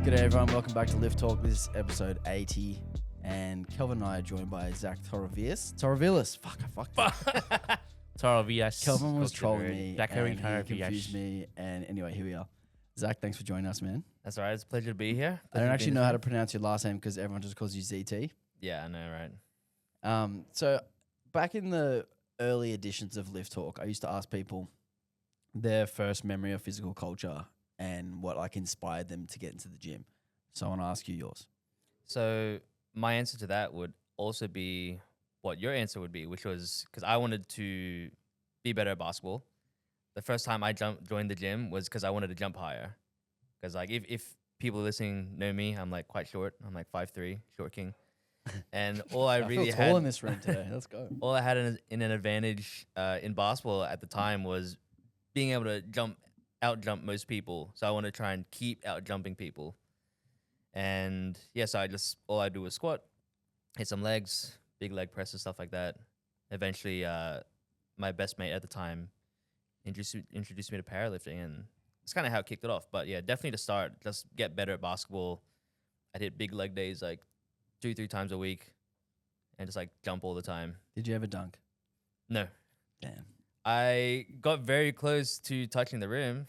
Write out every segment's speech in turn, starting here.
G'day everyone, welcome back to Lift Talk. This is episode 80, and Kelvin and I are joined by Zach Torrevillas. Fuck. Torrevillas. Kelvin was trolling me, Zachary and he confused me, and anyway, here we are. Zach, thanks for joining us, man. That's all right. It's a pleasure to be here. I don't actually know how to pronounce your last name because everyone just calls you ZT. Yeah, I know, right? So back in the early editions of Lift Talk, I used to ask people their first memory of physical culture and what like inspired them to get into the gym. So I want to ask you yours. So my answer to that would also be what your answer would be, which was because I wanted to be better at basketball. The first time I joined the gym was because I wanted to jump higher. Because like if people listening know me, I'm like quite short. I'm like 5'3", short king. And all I really feel had tall in this room today. Let's go. all I had in an advantage in basketball at the time was being able to out jump most people. So I want to try and keep out jumping people. And yeah, so all I do was squat, hit some legs, big leg presses, stuff like that. Eventually, my best mate at the time introduced me to powerlifting, and it's kind of how it kicked it off. But yeah, definitely to start, just get better at basketball. I'd hit big leg days like 2-3 times a week and just like jump all the time. Did you ever dunk? No. Damn. I got very close to touching the rim.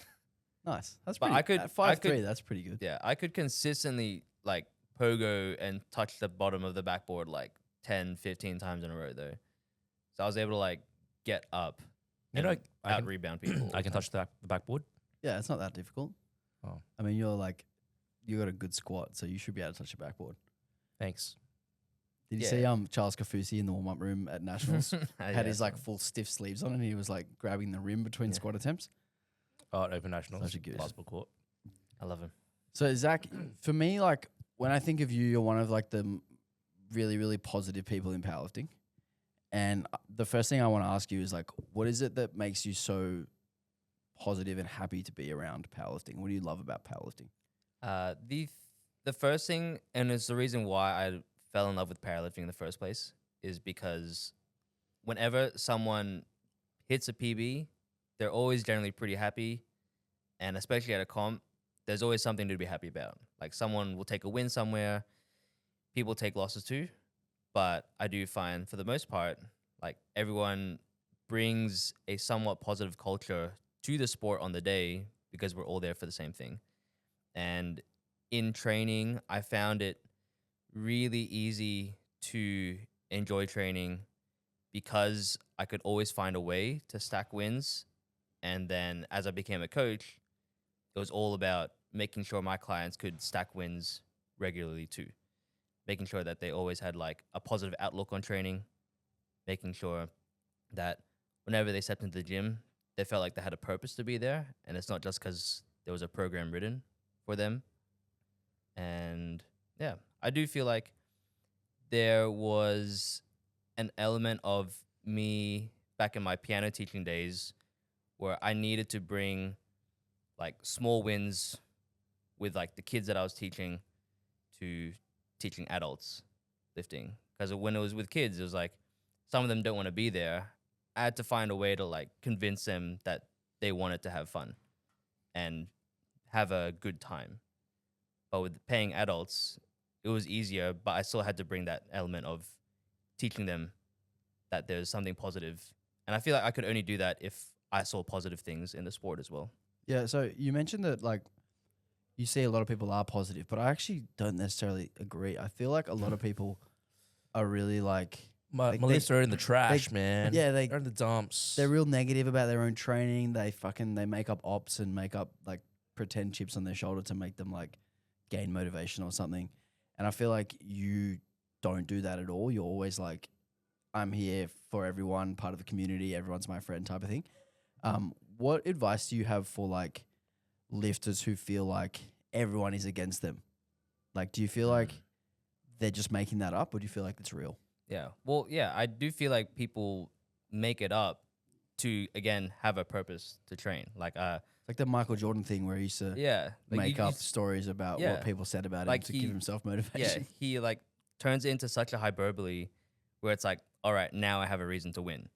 Nice. That's But pretty. I could- at I 5'3", that's pretty good. Yeah, I could consistently like pogo and touch the bottom of the backboard like 10, 15 times in a row though. So I was able to like get up You and know, I can, rebound people. I can touch the backboard. Yeah, it's not that difficult. Oh, I mean, you got a good squat, so you should be able to touch the backboard. thanks. Did you Yeah. see Charles Kafusi in the warm-up room at Nationals? Had his like full stiff sleeves on, and he was like grabbing the rim between Yeah. squat attempts. Oh, at Open Nationals. Such a goose. Basketball court. I love him. So Zach, for me, like when I think of you, you're one of like the really, really positive people in powerlifting. And the first thing I want to ask you is like, what is it that makes you so positive and happy to be around powerlifting? What do you love about powerlifting? The first thing, and it's the reason why I fell in love with powerlifting in the first place, is because whenever someone hits a PB, they're always generally pretty happy, and especially at a comp, there's always something to be happy about. Like someone will take a win somewhere, people take losses too, but I do find for the most part, like everyone brings a somewhat positive culture to the sport on the day because we're all there for the same thing. And in training, I found it really easy to enjoy training because I could always find a way to stack wins. And then as I became a coach, it was all about making sure my clients could stack wins regularly too. Making sure that they always had like a positive outlook on training, making sure that whenever they stepped into the gym, they felt like they had a purpose to be there. And it's not just because there was a program written for them. And yeah, I do feel like there was an element of me back in my piano teaching days where I needed to bring like small wins with like the kids that I was teaching to teaching adults lifting. Because when it was with kids, it was like some of them don't want to be there. I had to find a way to like convince them that they wanted to have fun and have a good time. But with paying adults, it was easier, but I still had to bring that element of teaching them that there's something positive. And I feel like I could only do that if I saw positive things in the sport as well. Yeah, so you mentioned that like you see a lot of people are positive, but I actually don't necessarily agree. I feel like a lot of people are really like My lifts are in the trash, man. yeah, they're in the dumps. they're real negative about their own training. They make up ops and make up like pretend chips on their shoulder to make them like gain motivation or something. And I feel like you don't do that at all. You're always like, I'm here for everyone, part of the community, everyone's my friend type of thing. What advice do you have for like lifters who feel like everyone is against them? Like, do you feel like they're just making that up, or do you feel like it's real? Yeah. Well, yeah, I do feel like people make it up to, again, have a purpose to train. Like, Like the Michael Jordan thing where he used to yeah. Like make up stories about yeah. what people said about Like him to he- give himself Yeah, motivation. he like turns it into such a hyperbole where it's like, all right, now I have a reason to win.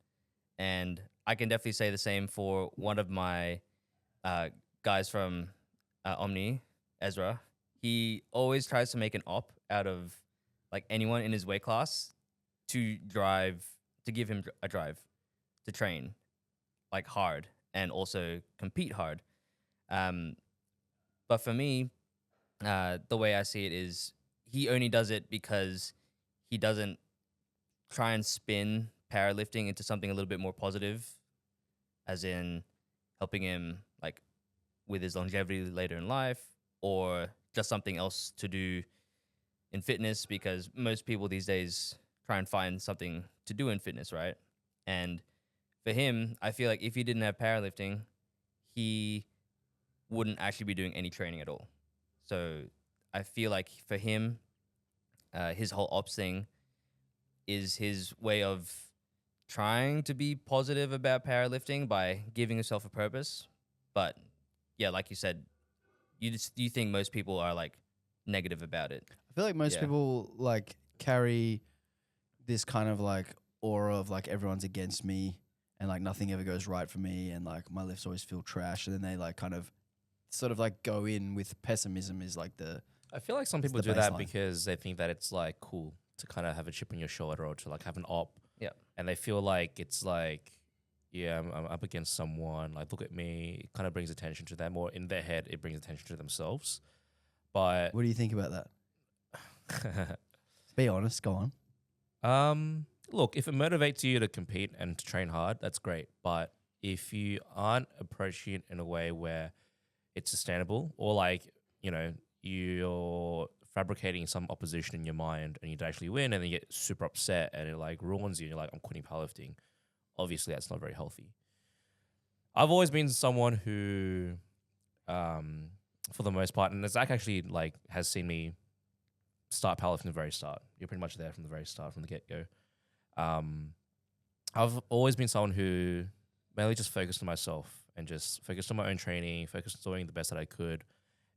And I can definitely say the same for one of my guys from Omni, Ezra. he always tries to make an op out of like anyone in his weight class to give him a drive to train like hard and also compete hard. But for me, the way I see it is he only does it because he doesn't try and spin powerlifting into something a little bit more positive, as in helping him like with his longevity later in life, or just something else to do in fitness, because most people these days try and find something to do in fitness, right? And for him, I feel like if he didn't have powerlifting, he wouldn't actually be doing any training at all. So I feel like for him, his whole ops thing is his way of trying to be positive about powerlifting by giving himself a purpose. But yeah, like you said, you think most people are like negative about it. I feel like most people like carry this kind of like aura of like everyone's against me and like nothing ever goes right for me and like my lifts always feel trash, and then they like kind of sort of like go in with pessimism is like the. I feel like some people do that because they think that it's like cool to kind of have a chip on your shoulder or to like have an op. Yeah. And they feel like it's like, yeah, I'm up against someone. Like, look at me. It kind of brings attention to them, or in their head, it brings attention to themselves. But what do you think about that? Be honest. Go on. Look, if it motivates you to compete and to train hard, that's great. But if you aren't approaching it in a way where it's sustainable, or like, you know, you're fabricating some opposition in your mind and you'd actually win and then you get super upset and it like ruins you and you're like, I'm quitting powerlifting. Obviously, that's not very healthy. I've always been someone who, for the most part, and Zach actually like has seen me start powerlifting from the very start. You're pretty much there from the very start, from the get-go. I've always been someone who mainly just focused on myself and just focused on my own training, focused on doing the best that I could.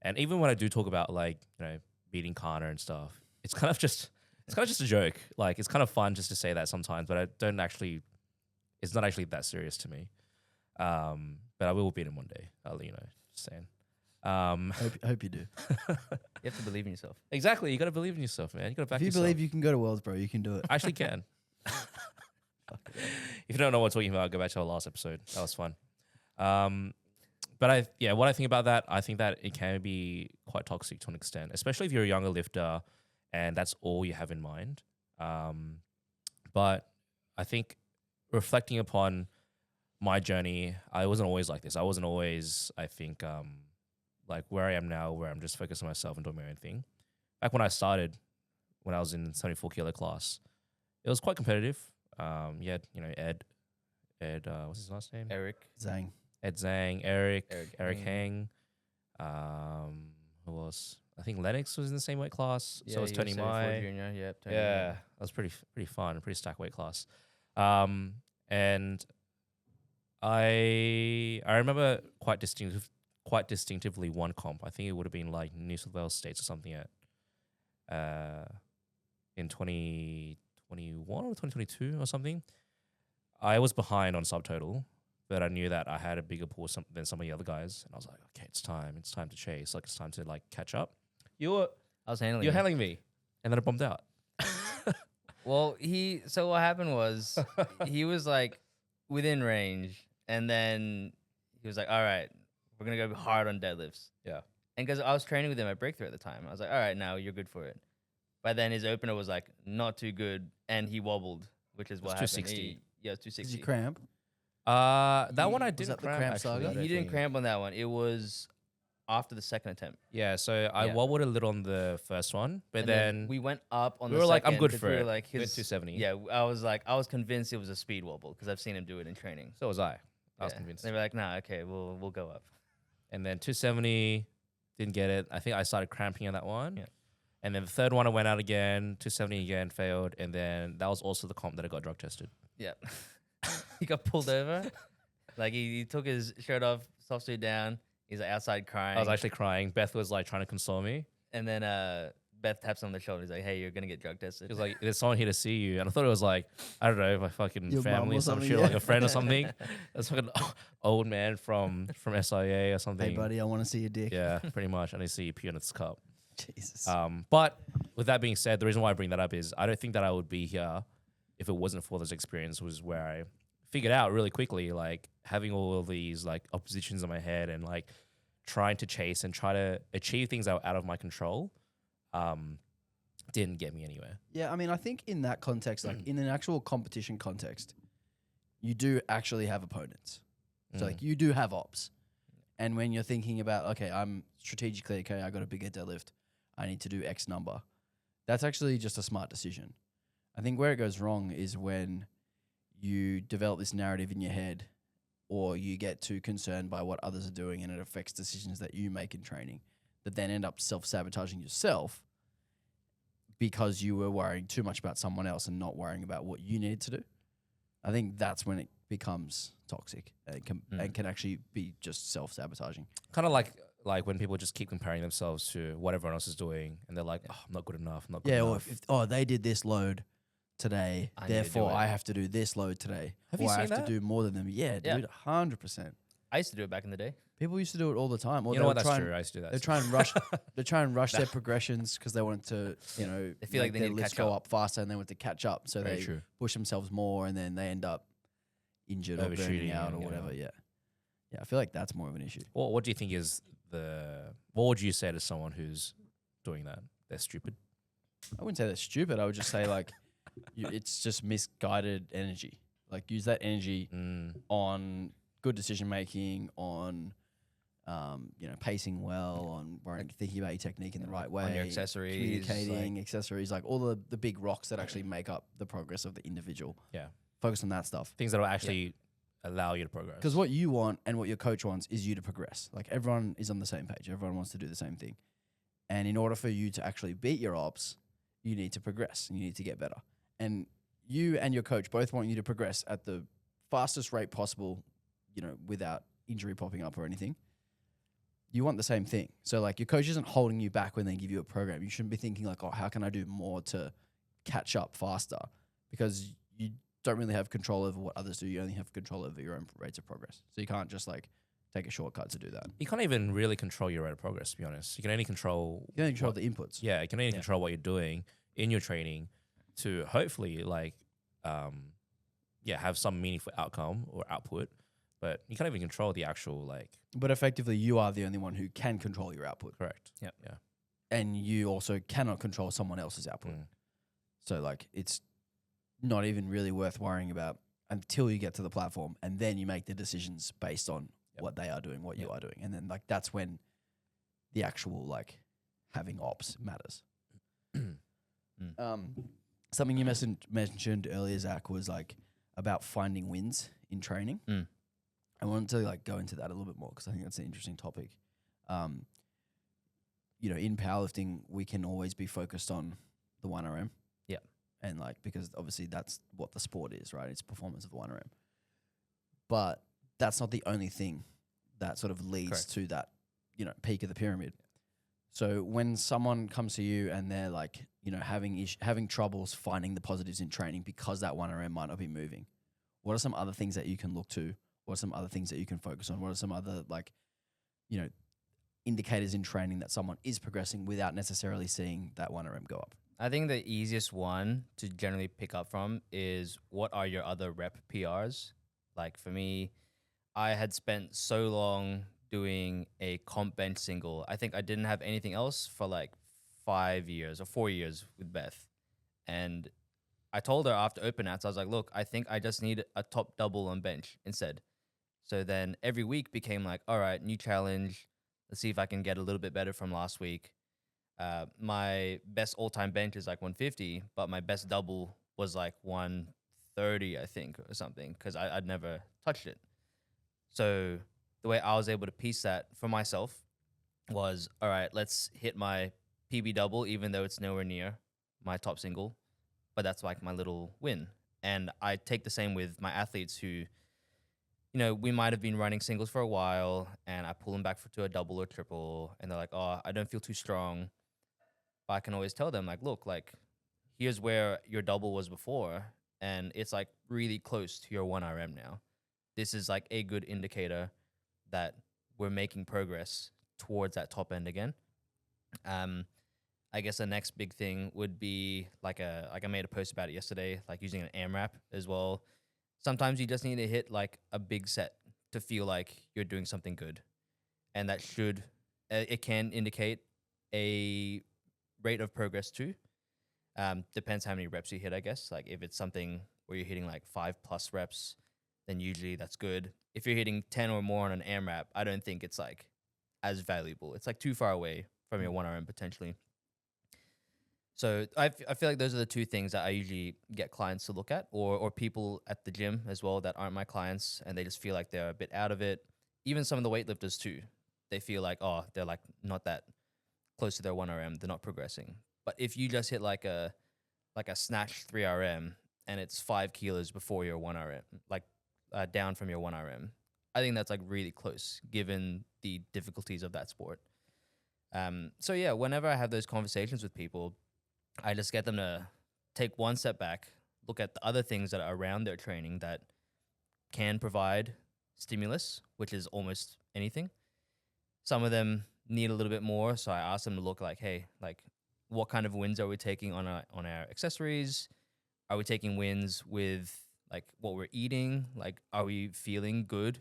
And even when I do talk about like, you know, beating Kana and stuff, it's kind of just a joke. Like, it's kind of fun just to say that sometimes, but it's not actually that serious to me. But I will beat him one day. I'll, you know, just saying. Hope you do. You have to believe in yourself. Exactly. You got to believe in yourself, man. You got to back if you yourself. believe you can go to Worlds, bro, you can do it. I actually can. If you don't know what we're talking about, go back to our last episode. That was fun. But what I think about that, I think that it can be quite toxic to an extent, especially if you're a younger lifter and that's all you have in mind. But I think reflecting upon my journey, I wasn't always like this. I wasn't always, I think, like where I am now, where I'm just focused on myself and doing my own thing. Back when I started, when I was in 74 kilo class, it was quite competitive. You had, you know, Ed, what's his last name? Eric Zhang. Ed Zhang, Eric Hang. Who else? I think Lennox was in the same weight class. So was Tony Mai. Junior, yep, Tony Yeah, Mai. that was pretty fun, pretty stacked weight class. And I remember quite distinctively one comp. I think it would have been like New South Wales States or something in 2021 or 2022 or something. I was behind on subtotal, but I knew that I had a bigger pull than some of the other guys, and I was like, okay, it's time to chase. Like, it's time to like catch up. I was handling. You're handling me, and then I bombed out. Well, so what happened was he was like within range, and then he was like, all right, we're going to go hard on deadlifts. Yeah. And because I was training with him at Breakthrough at the time, I was like, all right, now you're good for it. But then his opener was like not too good, and he wobbled, which is what happened. 260. Yeah, 260. Did you cramp? That one I was didn't that the cramp, cramp actually. saga? I don't He didn't think. cramp on that one. It was after the second attempt. Yeah, so I Yeah. wobbled a little on the first one, but And then we went up on we the were like, second. I'm good 'cause for we it. were like We went his 270. Yeah, I was convinced it was a speed wobble because I've seen him do it in training. So was I. I was Yeah. convinced. They were like, nah, okay, we'll go up. And then 270, didn't get it. I think I started cramping on that one. Yeah. And then the third one I went out again, 270 again, failed. And then that was also the comp that I got drug tested. Yeah. He got pulled over. Like he took his shirt off, soft suit down. He's like outside crying. I was actually crying. Beth was like trying to console me. And then Beth taps him on the shoulder. He's like, hey, you're gonna get drug tested. She was like, there's someone here to see you. And I thought it was like, I don't know, my fucking Your mum family or or some something, shit, yeah. like a friend or something. That's fucking old man from SIA or something. Hey, buddy, I want to see your dick. Yeah, pretty much. I need to see you pee on its cup. Jesus. But with that being said, the reason why I bring that up is I don't think that I would be here if it wasn't for this experience, was where I figured out really quickly, like having all of these like oppositions in my head and like trying to chase and try to achieve things that were out of my control, didn't get me anywhere. Yeah, I mean, I think in that context, like in an actual competition context, you do actually have opponents. So like you do have ops. And when you're thinking about, okay, I'm strategically, okay, I got a bigger deadlift, I need to do X number. That's actually just a smart decision. I think where it goes wrong is when you develop this narrative in your head, or you get too concerned by what others are doing and it affects decisions that you make in training, that then end up self-sabotaging yourself because you were worrying too much about someone else and not worrying about what you needed to do. I think that's when it becomes toxic and can actually be just self-sabotaging. Kind of like when people just keep comparing themselves to what everyone else is doing, and they're like, "Oh, I'm not good enough. I'm not good enough." Or they did this load today, I need to do therefore it. I have to do this load today. Have or you I seen have that? to do more than them. Yeah, Yeah. dude, 100%. I used to do it back in the day. People used to do it all the time. Or You they know what? would That's try true. I and- used to do that. They try and rush. They try and rush their progressions because they wanted to, They feel like they their need to lifts catch go up. up faster, and they want to catch up. So Very they true. push themselves more, and then they end up injured or burning Overshooting out or and, whatever. Yeah, I feel like that's more of an issue. What do you think is what would you say to someone who's doing that? They're stupid. I wouldn't say that's stupid. I would just say like, it's just misguided energy. Like use that energy on good decision making, on pacing well, on thinking about your technique in the right way, On your accessories, communicating, accessories, like all the big rocks that actually make up the progress of the individual. Yeah. Focus on that stuff. Things that will actually allow you to progress. Because what you want and what your coach wants is you to progress. Like everyone is on the same page. Everyone wants to do the same thing. And in order for you to actually beat your ops, you need to progress and you need to get better. And you and your coach both want you to progress at the fastest rate possible, without injury popping up or anything. You want the same thing. So like your coach isn't holding you back when they give you a program. You shouldn't be thinking like, oh, how can I do more to catch up faster? Because you don't really have control over what others do. You only have control over your own rates of progress. So you can't just like take a shortcut to do that. You can't even really control your rate of progress, to be honest. You can only control You only control the inputs. Yeah, you can only control what you're doing in your training to hopefully have some meaningful outcome or output. But you can't even control the actual But effectively, you are the only one who can control your output. correct. Yep. Yeah. And you also cannot control someone else's output. So like it's not even really worth worrying about until you get to the platform, and then you make the decisions based on what they are doing, what you are doing. And then like that's when the actual like having ops matters. Something you mentioned earlier, Zach, was like about finding wins in training. I wanted to like go into that a little bit more because I think that's an interesting topic. In powerlifting, we can always be focused on the 1RM. Yeah. And like, because obviously that's what the sport is, right? It's performance of the 1RM. But that's not the only thing that sort of leads to that, peak of the pyramid. So when someone comes to you and they're like, having troubles finding the positives in training because that 1RM might not be moving, what are some other things that you can look to? What are some other things that you can focus on? What are some other indicators in training that someone is progressing without necessarily seeing that 1RM go up? I think the easiest one to generally pick up from is what are your other rep PRs? Like for me, I had spent so long doing a comp bench single. I think I didn't have anything else for like 5 years or 4 years with Beth. And I told her after open outs, I was like, look, I think I just need a top double on bench instead. So then every week became like, all right, new challenge. Let's see if I can get a little bit better from last week. My best all-time bench is like 150, but my best double was like 130, I think, or something, because I'd never touched it. So the way I was able to piece that for myself was, all right, let's hit my PB double, even though it's nowhere near my top single, but that's like my little win. And I take the same with my athletes who, we might have been running singles for a while, and I pull them back to a double or triple, and they're like, oh, I don't feel too strong. But I can always tell them, like, look, like, here's where your double was before, and it's, like, really close to your 1RM now. This is, like, a good indicator that we're making progress towards that top end again. I guess the next big thing would be like I made a post about it yesterday, like using an AMRAP as well. Sometimes you just need to hit like a big set to feel like you're doing something good, and that should it can indicate a rate of progress too. Depends how many reps you hit, I guess. Like if it's something where you're hitting like 5+ reps, then usually that's good. If you're hitting 10 or more on an AMRAP, I don't think it's like as valuable. It's like too far away from your 1RM potentially. So I feel like those are the two things that I usually get clients to look at, or people at the gym as well that aren't my clients, and they just feel like they're a bit out of it. Even some of the weightlifters too, they feel like, oh, they're like not that close to their 1RM, they're not progressing. But if you just hit like a snatch 3RM and it's 5 kilos before your 1RM, like down from your 1RM, I think that's like really close given the difficulties of that sport. So yeah, whenever I have those conversations with people, I just get them to take one step back, look at the other things that are around their training that can provide stimulus, which is almost anything. Some of them need a little bit more, so I ask them to look like, hey, like what kind of wins are we taking on our accessories? Are we taking wins with like what we're eating? Like, are we feeling good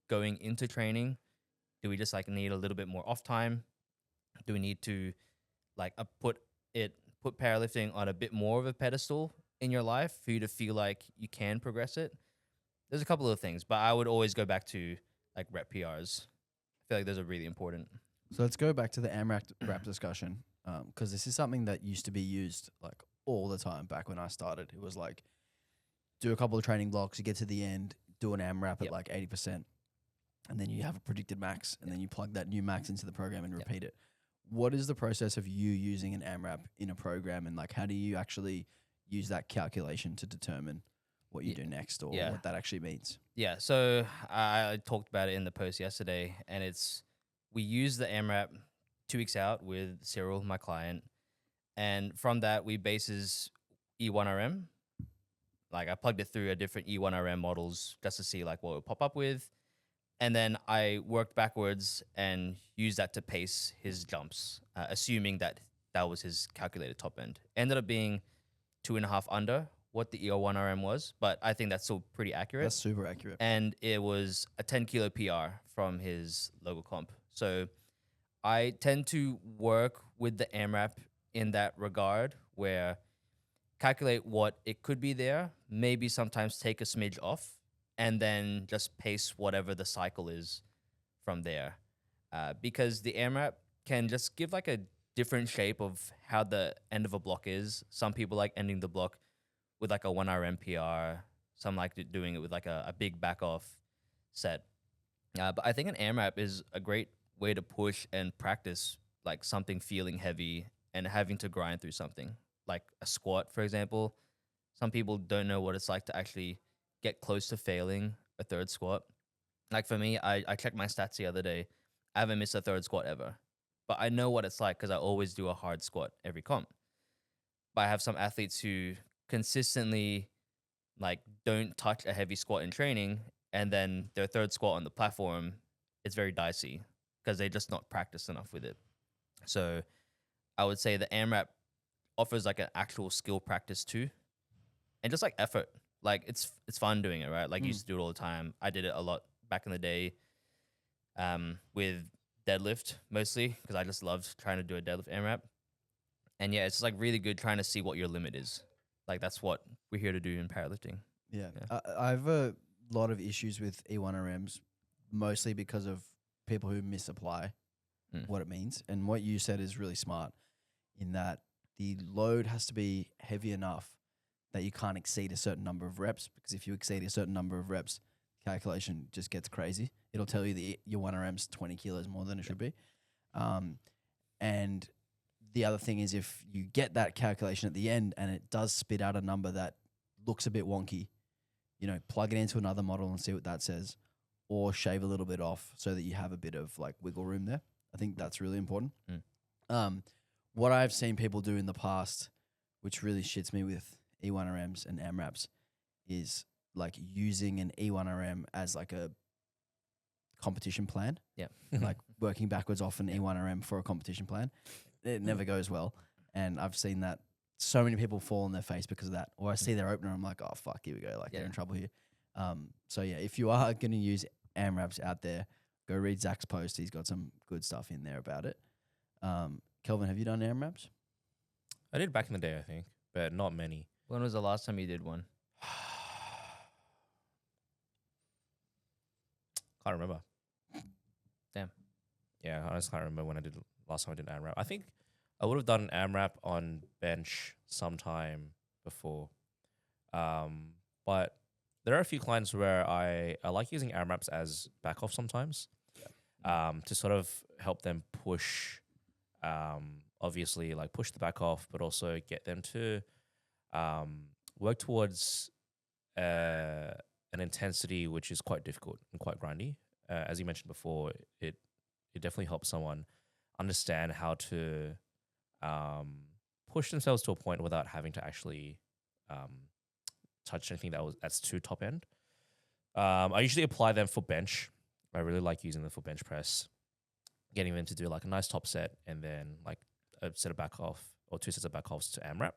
going into training? Do we just like need a little bit more off time? Do we need to like put powerlifting on a bit more of a pedestal in your life for you to feel like you can progress it? There's a couple of things, but I would always go back to like rep PRs. I feel like those are really important. So let's go back to the AMRAP discussion, because this is something that used to be used like all the time back when I started. It was like, do a couple of training blocks, you get to the end, do an AMRAP at like 80%, and then you have a predicted max, and then you plug that new max into the program and repeat it. What is the process of you using an AMRAP in a program, and like how do you actually use that calculation to determine what you do next, or what that actually means? Yeah, so I talked about it in the post yesterday, and we use the AMRAP 2 weeks out with Cyril, my client, and from that we bases E1RM. Like I plugged it through a different E1RM models just to see like what it would pop up with. And then I worked backwards and used that to pace his jumps, assuming that that was his calculated top end. Ended up being 2.5 under what the EO1RM was, but I think that's still pretty accurate. That's super accurate. And it was a 10 kilo PR from his local comp. So I tend to work with the AMRAP in that regard, where calculate what it could be there, maybe sometimes take a smidge off, and then just pace whatever the cycle is from there. Because the AMRAP can just give like a different shape of how the end of a block is. Some people like ending the block with like a 1RM PR. Some like doing it with like a big back off set. But I think an AMRAP is a great way to push and practice like something feeling heavy and having to grind through something. Like a squat, for example. Some people don't know what it's like to actually get close to failing a third squat. Like for me, I checked my stats the other day. I haven't missed a third squat ever. But I know what it's like because I always do a hard squat every comp. But I have some athletes who consistently like don't touch a heavy squat in training, and then their third squat on the platform is very dicey because they just not practiced enough with it. So I would say the AMRAP offers like an actual skill practice too, and just like effort. Like it's fun doing it, right? Like you used to do it all the time. I did it a lot back in the day with deadlift mostly because I just loved trying to do a deadlift AMRAP. And yeah, it's like really good trying to see what your limit is. Like that's what we're here to do in powerlifting. Yeah. I have a lot of issues with E1RMs, mostly because of people who misapply what it means. And what you said is really smart in that the load has to be heavy enough that you can't exceed a certain number of reps, because if you exceed a certain number of reps, calculation just gets crazy. It'll tell you that your 1RM's 20 kilos more than it should be. And the other thing is if you get that calculation at the end and it does spit out a number that looks a bit wonky, you know, plug it into another model and see what that says, or shave a little bit off so that you have a bit of like wiggle room there. I think that's really important. What I've seen people do in the past, which really shits me with E1RMs and AMRAPs, is like using an E1RM as like a competition plan. Yeah. Like working backwards off an E1RM for a competition plan. It never goes well. And I've seen that so many people fall on their face because of that. Or I see their opener, I'm like, oh fuck, here we go. Like they're in trouble here. So yeah, if you are going to use AMRAPs out there, go read Zach's post. He's got some good stuff in there about it. Kelvin, have you done AMRAPs? I did back in the day, I think, but not many. When was the last time you did one? Can't remember. Damn. Yeah, I just can't remember when I did last time I did an AMRAP. I think I would have done an AMRAP on bench sometime before. But there are a few clients where I like using AMRAPs as back off sometimes. To sort of help them push, obviously like push the back off, but also get them to work towards an intensity which is quite difficult and quite grindy. As you mentioned before, it definitely helps someone understand how to push themselves to a point without having to actually touch anything that's too top end. I usually apply them for bench. I really like using them for bench press, getting them to do like a nice top set and then like a set of back off or 2 sets of back offs to AMRAP.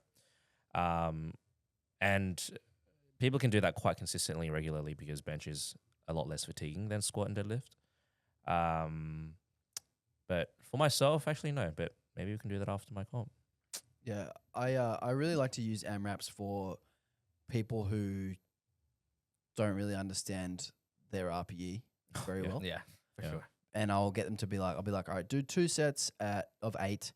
And people can do that quite consistently, regularly, because bench is a lot less fatiguing than squat and deadlift. But for myself, actually, no. But maybe we can do that after my comp. Yeah, I really like to use AMRAPs for people who don't really understand their RPE very well. Yeah, for sure. And I'll get them to be like, I'll be like, all right, do 2 sets of 8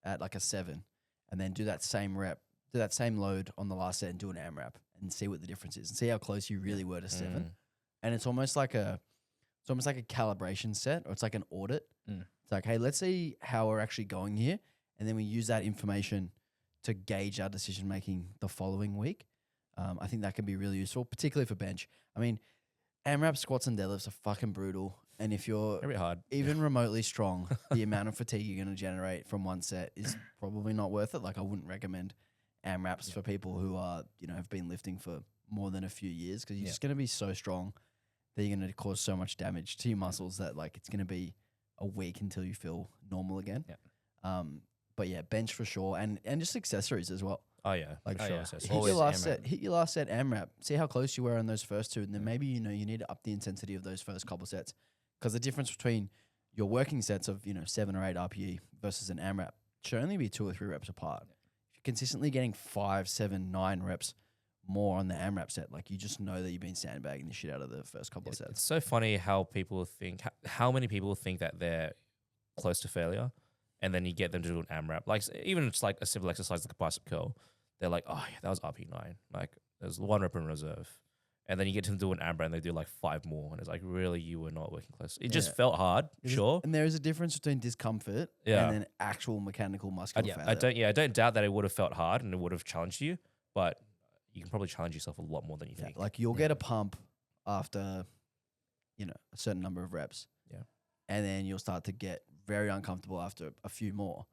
at like a 7, and then do that same load on the last set and do an AMRAP and see what the difference is and see how close you really were to 7. And it's almost like a calibration set, or it's like an audit. It's like, hey, let's see how we're actually going here, and then we use that information to gauge our decision making the following week. I think that can be really useful, particularly for bench. I mean, AMRAP squats and deadlifts are fucking brutal, and if you're Very hard. even remotely strong, the amount of fatigue you're going to generate from one set is probably not worth it. Like, I wouldn't recommend AMRAPs for people who are, have been lifting for more than a few years, because you're just going to be so strong that you're going to cause so much damage to your muscles that like it's going to be a week until you feel normal again. But yeah, bench for sure, and just accessories as well. Oh yeah, Like hit Always your last set AMRAP. See how close you were on those first 2, and then maybe you need to up the intensity of those first couple sets, because the difference between your working sets of 7 or 8 RPE versus an AMRAP should only be 2 or 3 reps apart. If you're consistently getting 5, 7, 9 reps more on the AMRAP set, like you just know that you've been sandbagging the shit out of the first couple of sets. It's so funny how people think, how many people think that they're close to failure, and then you get them to do an AMRAP. Like even it's like a simple exercise like a bicep curl. They're like, oh yeah, that was RP9. Like there's 1 rep in reserve. And then you get to do an AMRAP and they do like 5 more. And it's like, really, you were not working close. It just felt hard, sure. And there is a difference between discomfort and then actual mechanical muscular failure. I don't doubt that it would have felt hard and it would have challenged you, but you can probably challenge yourself a lot more than you think. Like you'll get a pump after, a certain number of reps. Yeah. And then you'll start to get very uncomfortable after a few more.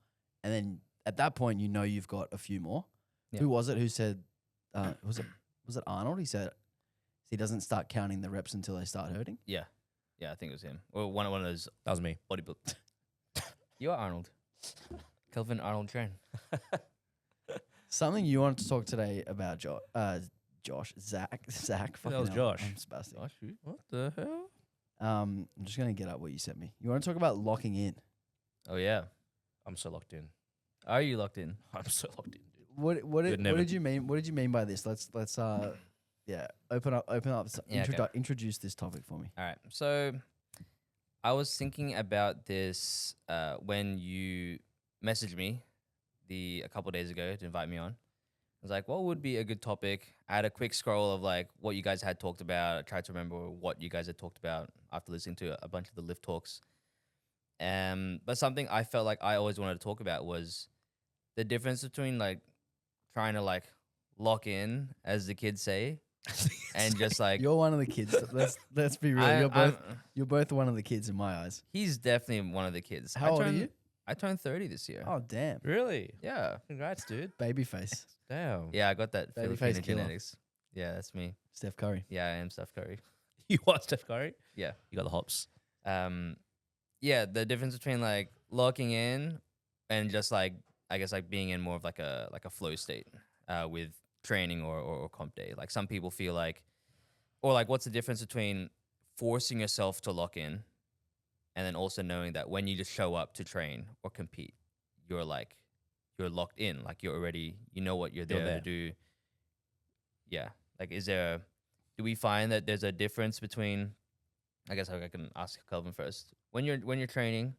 And then at that point, you've got a few more. Yeah. Who was it who said, was it Arnold? He said he doesn't start counting the reps until they start hurting. Yeah. Yeah, I think it was him. Or one of those. That was me. Bodybuild. You are Arnold. Kelvin Arnold train. Something you wanted to talk today about, Zach. That was Josh. I'm spastic. Josh, what the hell? I'm just going to get up what you sent me. You want to talk about locking in? Oh, yeah. I'm so locked in. Are you locked in? I'm so locked in, dude. What did you mean? What did you mean by this? Let's open up. Introduce this topic for me. All right. So I was thinking about this when you messaged me a couple of days ago to invite me on. I was like, what would be a good topic? I had a quick scroll of like what you guys had talked about. I tried to remember what you guys had talked about after listening to a bunch of the lift talks. But something I felt like I always wanted to talk about was the difference between like trying to like lock in, as the kids say, and just like you're one of the kids. Let's be real. You're both one of the kids in my eyes. He's definitely one of the kids. How old are you? I turned 30 this year. Oh damn! Really? Yeah. Congrats, dude. Babyface. Damn. Yeah, I got that Babyface Filipino killer. genetics. Yeah, that's me. Steph Curry. Yeah, I am Steph Curry. You are Steph Curry? Yeah. You got the hops. Yeah, the difference between like locking in and just like I guess like being in more of like a flow state with training or comp day. Like some people feel like, or like what's the difference between forcing yourself to lock in and then also knowing that when you just show up to train or compete, you're locked in, like you're already, you know what you're there to do. Yeah. Like do we find that there's a difference between, I guess I can ask Kelvin first. When you're training,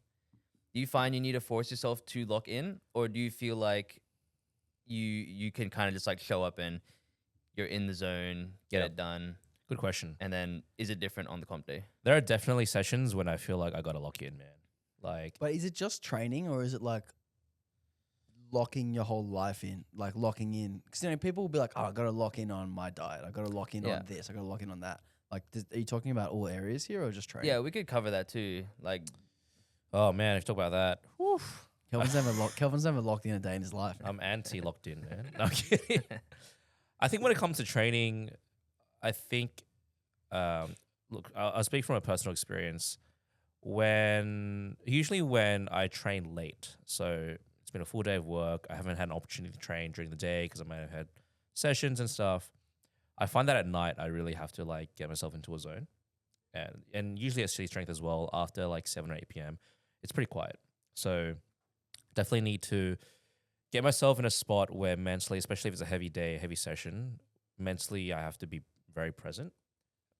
do you find you need to force yourself to lock in, or do you feel like you can kind of just like show up and you're in the zone, get it done? Good question. And then is it different on the comp day? There are definitely sessions when I feel like I gotta lock in, man. Like, But is it just training, or is it like locking your whole life in, like locking in? Because people will be like, "Oh, I got to lock in on my diet. I got to lock in on this. I got to lock in on that." Like, are you talking about all areas here, or just training? Yeah, we could cover that too. Like, oh man, if you talk about that, whew, Kelvin's never locked in a day in his life. I'm anti locked in, man. No, I'm kidding. I think when it comes to training, I think, look, I'll speak from a personal experience. Usually when I train late, so it's been a full day of work, I haven't had an opportunity to train during the day because I might have had sessions and stuff. I find that at night I really have to like get myself into a zone, and usually at city strength as well. After like 7 or 8 p.m., it's pretty quiet. So definitely need to get myself in a spot where mentally, especially if it's a heavy day, heavy session, mentally I have to be very present.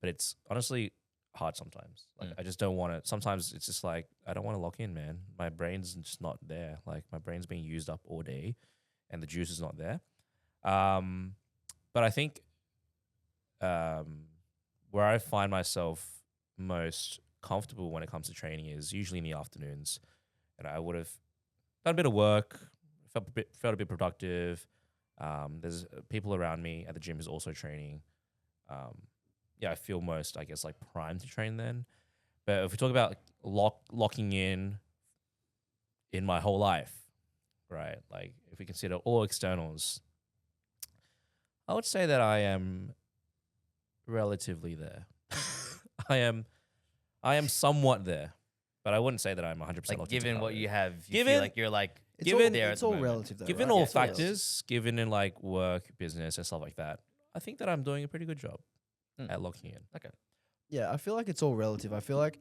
But it's honestly hard sometimes. Like I just don't want to. Sometimes it's just like I don't want to lock in, man. My brain's just not there. Like my brain's being used up all day, and the juice is not there. But I think where I find myself most comfortable when it comes to training is usually in the afternoons, and I would have done a bit of work, felt a bit productive. There's people around me at the gym who's also training. I feel most, I guess, like primed to train then. But if we talk about locking in my whole life, right? Like if we consider all externals, I would say that I am relatively there. I am somewhat there, but I wouldn't say that I'm 100% like locked given into what you have, you Given- feel like you're like there. It's all relative, though. Given right? all Yeah, it's all factors, given in like work, business, and stuff like that, I think that I'm doing a pretty good job at locking in. Okay. Yeah, I feel like it's all relative. I feel like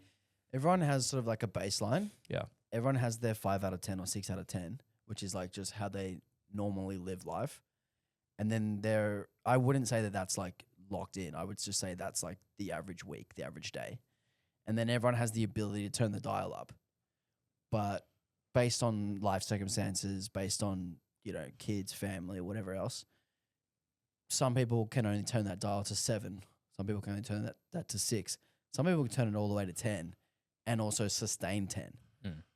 everyone has sort of like a baseline. Yeah. Everyone has their 5 out of 10 or 6 out of 10, which is like just how they normally live life. And then I wouldn't say that that's like locked in. I would just say that's like the average week, the average day. And then everyone has the ability to turn the dial up. But based on life circumstances, based on, kids, family, or whatever else, some people can only turn that dial to 7. Some people can only turn that to 6. Some people can turn it all the way to 10 and also sustain 10.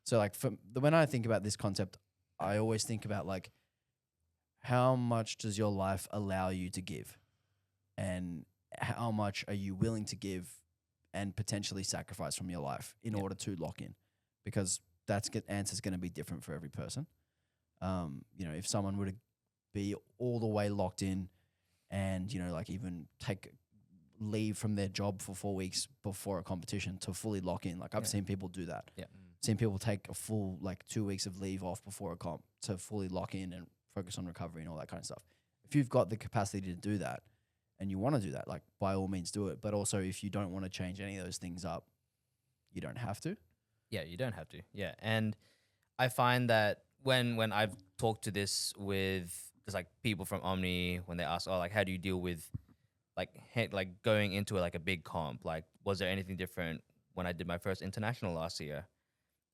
So like when I think about this concept, I always think about like how much does your life allow you to give, and how much are you willing to give and potentially sacrifice from your life in order to lock in, because answer's going to be different for every person. If someone were to be all the way locked in and, like even take leave from their job for 4 weeks before a competition to fully lock in. Like I've seen people do that. Yeah. Seen people take a full 2 weeks of leave off before a comp to fully lock in and focus on recovery and all that kind of stuff. If you've got the capacity to do that and you want to do that, like by all means do it. But also if you don't want to change any of those things up, you don't have to. Yeah, you don't have to. Yeah. And I find that when I've talked to this with just like people from Omni, when they ask, how do you deal with like going into a big comp? Like, was there anything different when I did my first international last year?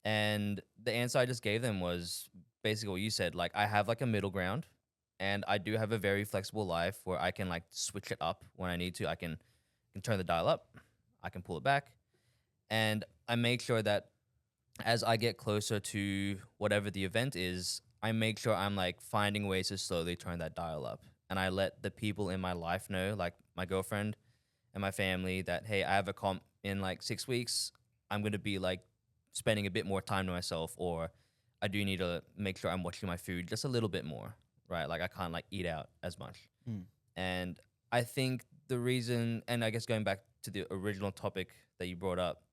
And the answer I just gave them was basically what you said. Like, I have like a middle ground, and I do have a very flexible life where I can like switch it up when I need to. I can turn the dial up, I can pull it back, and I make sure that as I get closer to whatever the event is, I make sure I'm like finding ways to slowly turn that dial up. And I let the people in my life know, like my girlfriend and my family, that, hey, I have a comp in like 6 weeks. I'm going to be like spending a bit more time to myself, or I do need to make sure I'm watching my food just a little bit more, right? Like I can't like eat out as much. And I think the reason, and I guess going back to the original topic that you brought up,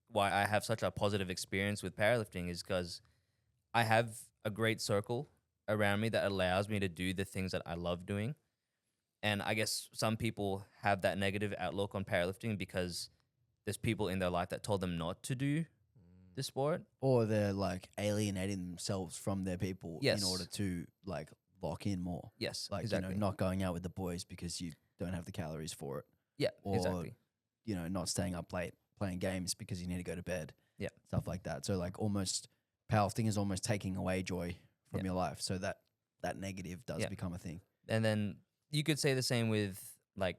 why I have such a positive experience with powerlifting is because I have a great circle around me that allows me to do the things that I love doing. And I guess some people have that negative outlook on powerlifting because there's people in their life that told them not to do the sport. Or they're like alienating themselves from their people in Yes. order to like lock in more. Yes, Like, exactly. not going out with the boys because you don't have the calories for it. Yeah, Or, exactly. Not staying up late playing games because you need to go to bed. Yeah. Stuff like that. So like almost powerlifting is almost taking away joy from Yeah. your life. So that negative does Yeah. become a thing. And then you could say the same with like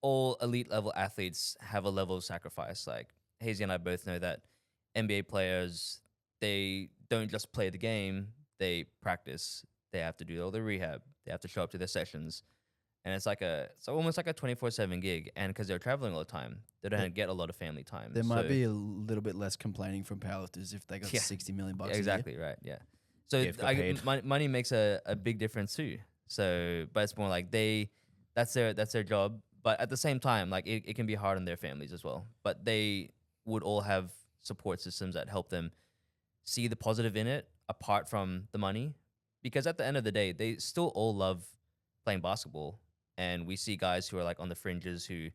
all elite level athletes have a level of sacrifice. Like Hazy and I both know that NBA players, they don't just play the game, they practice. They have to do all the rehab. They have to show up to their sessions. And it's almost like a 24/7 gig. And because they're traveling all the time, they don't Yeah. get a lot of family time. There might be a little bit less complaining from powerlifters if they got Yeah. $60 million bucks. Exactly, right. Yeah. So Yeah, if got paid. money makes a big difference too. So, but it's more like that's their job. But at the same time, like it can be hard on their families as well. But they would all have support systems that help them see the positive in it apart from the money. Because at the end of the day, they still all love playing basketball. And we see guys who are like on the fringes who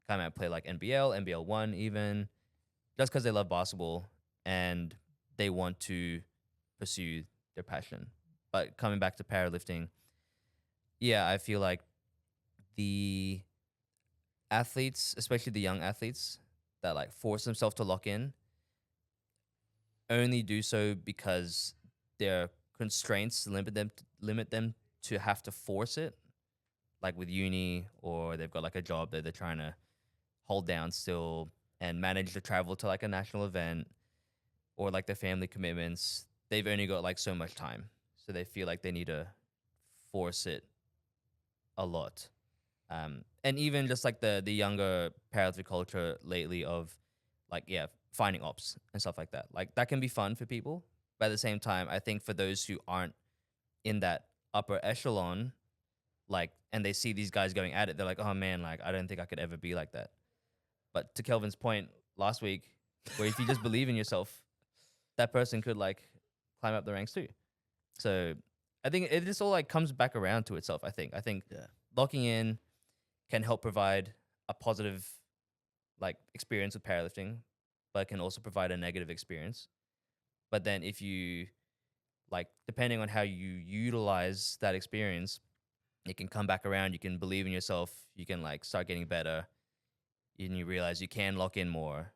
come out and play like NBL, NBL 1 even, just because they love basketball and they want to pursue their passion. But coming back to powerlifting, yeah, I feel like the athletes, especially the young athletes that like force themselves to lock in, only do so because their constraints limit them to have to force it, like with uni, or they've got like a job that they're trying to hold down still and manage to travel to like a national event, or like their family commitments. They've only got like so much time, so they feel like they need to force it a lot. And even just like the younger powerlifting culture lately of like, yeah, finding ops and stuff like that. Like that can be fun for people. But at the same time, I think for those who aren't in that upper echelon, like, and they see these guys going at it, they're like, oh man, like, I don't think I could ever be like that. But to Kelvin's point last week, where if you just believe in yourself, that person could like climb up the ranks too. So I think it just all like comes back around to itself. I think Yeah. locking in can help provide a positive like experience with powerlifting, but it can also provide a negative experience. But then if you like, depending on how you utilize that experience, it can come back around. You can believe in yourself. You can like start getting better, and you realize you can lock in more.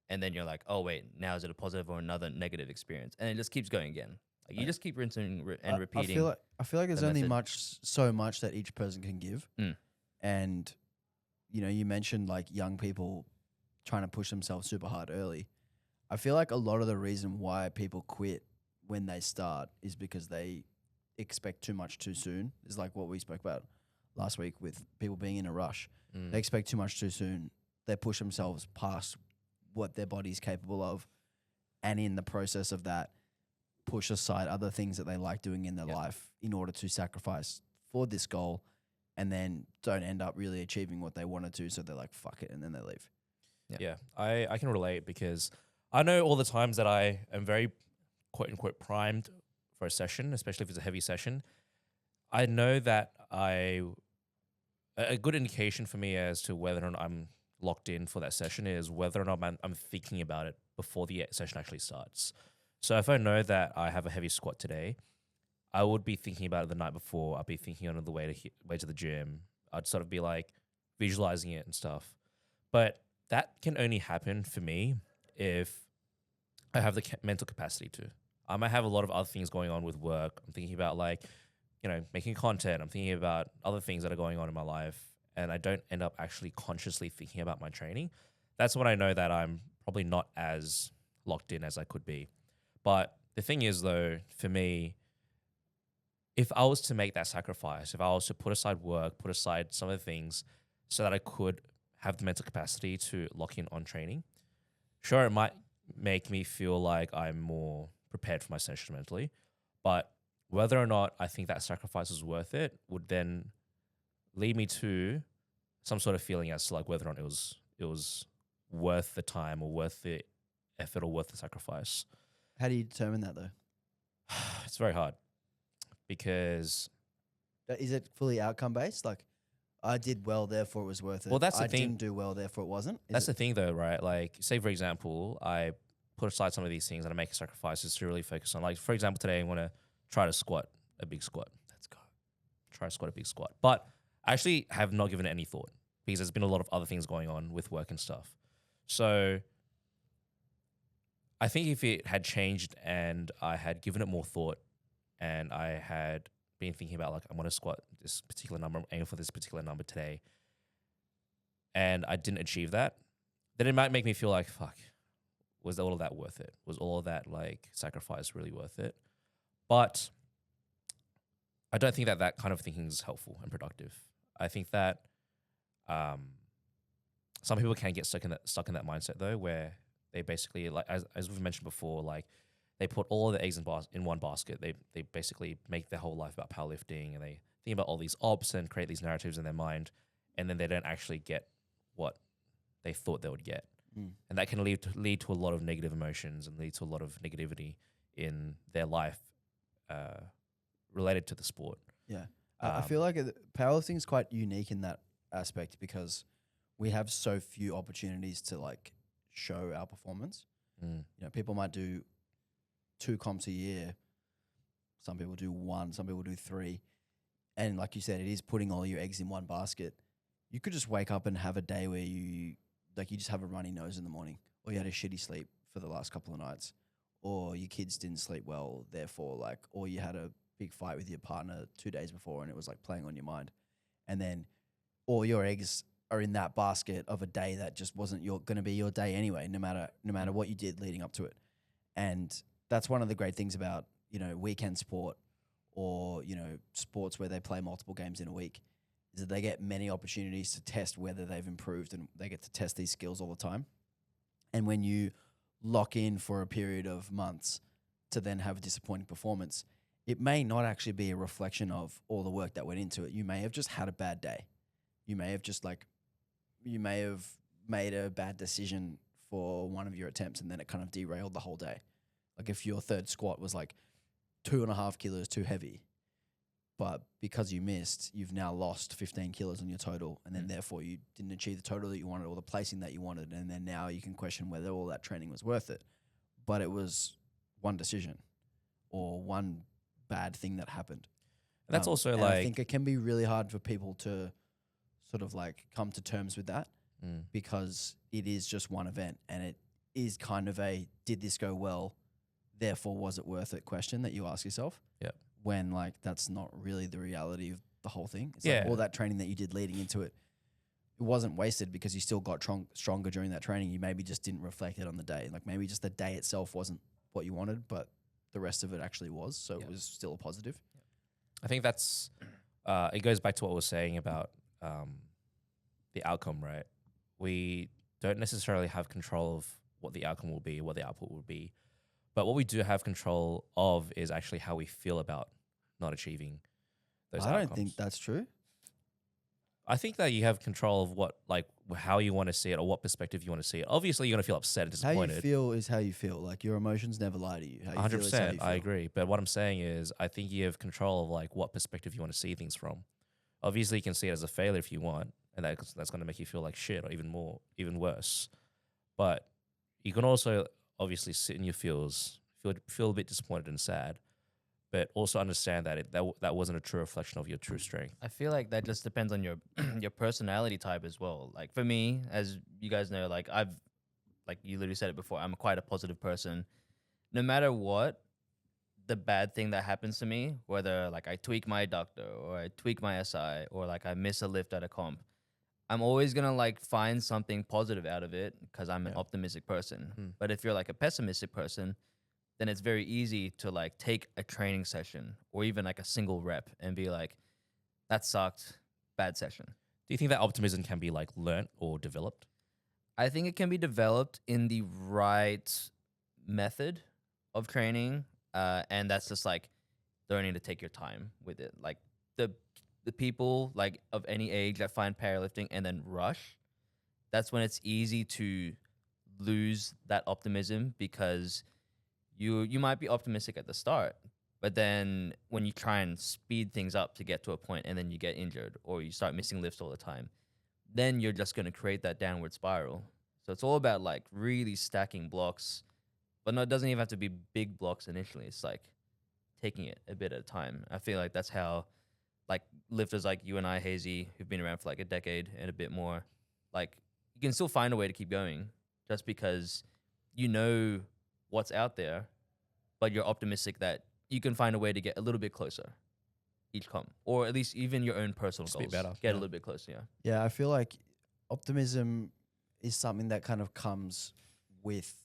And then you're like, oh wait, now is it a positive or another negative experience? And it just keeps going again. Like you just keep rinsing and repeating. I feel like there's the only method. so much that each person can give. Mm. And you mentioned like young people trying to push themselves super hard early. I feel like a lot of the reason why people quit when they start is because they expect too much too soon. Is like what we spoke about last week with people being in a rush. They expect too much too soon. They push themselves past what their body's capable of, and in the process of that, push aside other things that they like doing in their life in order to sacrifice for this goal, and then don't end up really achieving what they wanted to. So they're like, fuck it, and then they leave. Yeah, I can relate because I know all the times that I am very quote unquote primed for a session, especially if it's a heavy session. I know that a good indication for me as to whether or not I'm locked in for that session is whether or not I'm thinking about it before the session actually starts. So if I know that I have a heavy squat today, I would be thinking about it the night before. I'd be thinking on the way to the gym. I'd sort of be like visualizing it and stuff. But that can only happen for me if I have the mental capacity to. I might have a lot of other things going on with work. I'm thinking about like, making content. I'm thinking about other things that are going on in my life, and I don't end up actually consciously thinking about my training. That's when I know that I'm probably not as locked in as I could be. But the thing is, though, for me, if I was to make that sacrifice, if I was to put aside work, put aside some of the things so that I could have the mental capacity to lock in on training, sure, it might make me feel like I'm more prepared for my session mentally. But whether or not I think that sacrifice is worth it would then lead me to some sort of feeling as to like whether or not it was worth the time or worth the effort or worth the sacrifice. How do you determine that though? It's very hard because Is it fully outcome based? Like, I did well, therefore it was worth it. Well, that's the I thing. didn't do well, therefore it wasn't. that's the thing though, right? Like, say for example, I put aside some of these things and I make sacrifices to really focus on, like, for example, today I want to try to squat a big squat. Let's go. Try to squat a big squat. But I actually have not given it any thought because there's been a lot of other things going on with work and stuff. So I think if it had changed and I had given it more thought and I had been thinking about, like, I'm going to squat this particular number, I'm aiming for this particular number today, and I didn't achieve that, then it might make me feel like, fuck, was all of that worth it? Was all of that, like, sacrifice really worth it? But I don't think that that kind of thinking is helpful and productive. I think that some people can get stuck in that mindset though, where they basically, like, as we've mentioned before, like, they put all of the eggs in one basket. They basically make their whole life about powerlifting, and they think about all these ops and create these narratives in their mind, and then they don't actually get what they thought they would get. And that can lead to a lot of negative emotions and lead to a lot of negativity in their life related to the sport. Yeah. I feel like powerlifting is quite unique in that aspect because we have so few opportunities to, like, show our performance. You know, people might do 2 comps a year. Some people do 1, some people do 3. And like you said, it is putting all your eggs in one basket. You could just wake up and have a day where you just have a runny nose in the morning, or you had a shitty sleep for the last couple of nights, or your kids didn't sleep well, therefore, like, or you had a big fight with your partner 2 days before and it was, like, playing on your mind. And then all your eggs are in that basket of a day that just wasn't going to be your day anyway, no matter what you did leading up to it. And that's one of the great things about, you know, weekend sport or, you know, sports where they play multiple games in a week, is that they get many opportunities to test whether they've improved, and they get to test these skills all the time. And when you lock in for a period of months to then have a disappointing performance, it may not actually be a reflection of all the work that went into it. You may have just had a bad day. You may have just, like, you may have made a bad decision for one of your attempts and then it kind of derailed the whole day. Like, if your third squat was, like, 2.5 kilos too heavy, but because you missed, you've now lost 15 kilos on your total, and then therefore you didn't achieve the total that you wanted or the placing that you wanted, and then now you can question whether all that training was worth it. But it was one decision or one bad thing that happened. And that's also, and like, I think it can be really hard for people to sort of, like, come to terms with that because it is just one event, and it is kind of a, did this go well, therefore was it worth it question that you ask yourself. Yep. When, like, that's not really the reality of the whole thing. It's Yeah. like all that training that you did leading into it, it wasn't wasted because you still got stronger during that training. You maybe just didn't reflect it on the day. Like, maybe just the day itself wasn't what you wanted, but the rest of it actually was. So it was still a positive. I think that's it goes back to what I was saying about the outcome, right? We don't necessarily have control of what the outcome will be, what the output will be. But what we do have control of is actually how we feel about not achieving those outcomes. I don't think that's true. I think that you have control of what, like, how you want to see it or what perspective you want to see it. Obviously, you're going to feel upset and disappointed. How you feel is how you feel. Like, your emotions never lie to you. How you feel is how you 100%, feel. I agree. But what I'm saying is, I think you have control of, like, what perspective you want to see things from. Obviously, you can see it as a failure if you want, and that's going to make you feel like shit or even worse. But you can also obviously sit in your feels, feel a bit disappointed and sad, but also understand that that wasn't a true reflection of your true strength. I feel like that just depends on your your personality type as well. Like, for me, as you guys know, like, you literally said it before, I'm quite a positive person. No matter what, the bad thing that happens to me, whether, like, I tweak my adductor or I tweak my SI or, like, I miss a lift at a comp, I'm always gonna, like, find something positive out of it because I'm an optimistic person. But if you're, like, a pessimistic person, then it's very easy to, like, take a training session or even, like, a single rep and be like, that sucked, bad session. Do you think that optimism can be, like, learnt or developed? I think it can be developed in the right method of training, and that's just, like, learning to take your time with it. Like, the people, like, of any age that find powerlifting and then rush, that's when it's easy to lose that optimism because you might be optimistic at the start, But then when you try and speed things up to get to a point and then you get injured or you start missing lifts all the time, then you're just going to create that downward spiral. So it's all about like really stacking blocks, but no, it doesn't even have to be big blocks initially. It's like taking it a bit at a time. I feel like that's how like lifters like you and I, Hazy, who've been around for like a decade and a bit more, like you can still find a way to keep going just because you know what's out there, but you're optimistic that you can find a way to get a little bit closer each comp, or at least even your own personal Just be goals. better, Get yeah. a little bit closer, yeah. Yeah, I feel like optimism is something that kind of comes with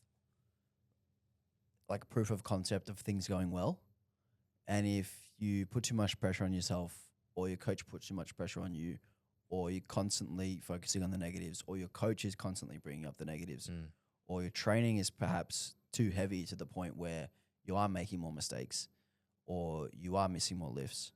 like proof of concept of things going well. And if you put too much pressure on yourself, or your coach puts too much pressure on you, or you're constantly focusing on the negatives, or your coach is constantly bringing up the negatives, or your training is perhaps too heavy to the point where you are making more mistakes or you are missing more lifts.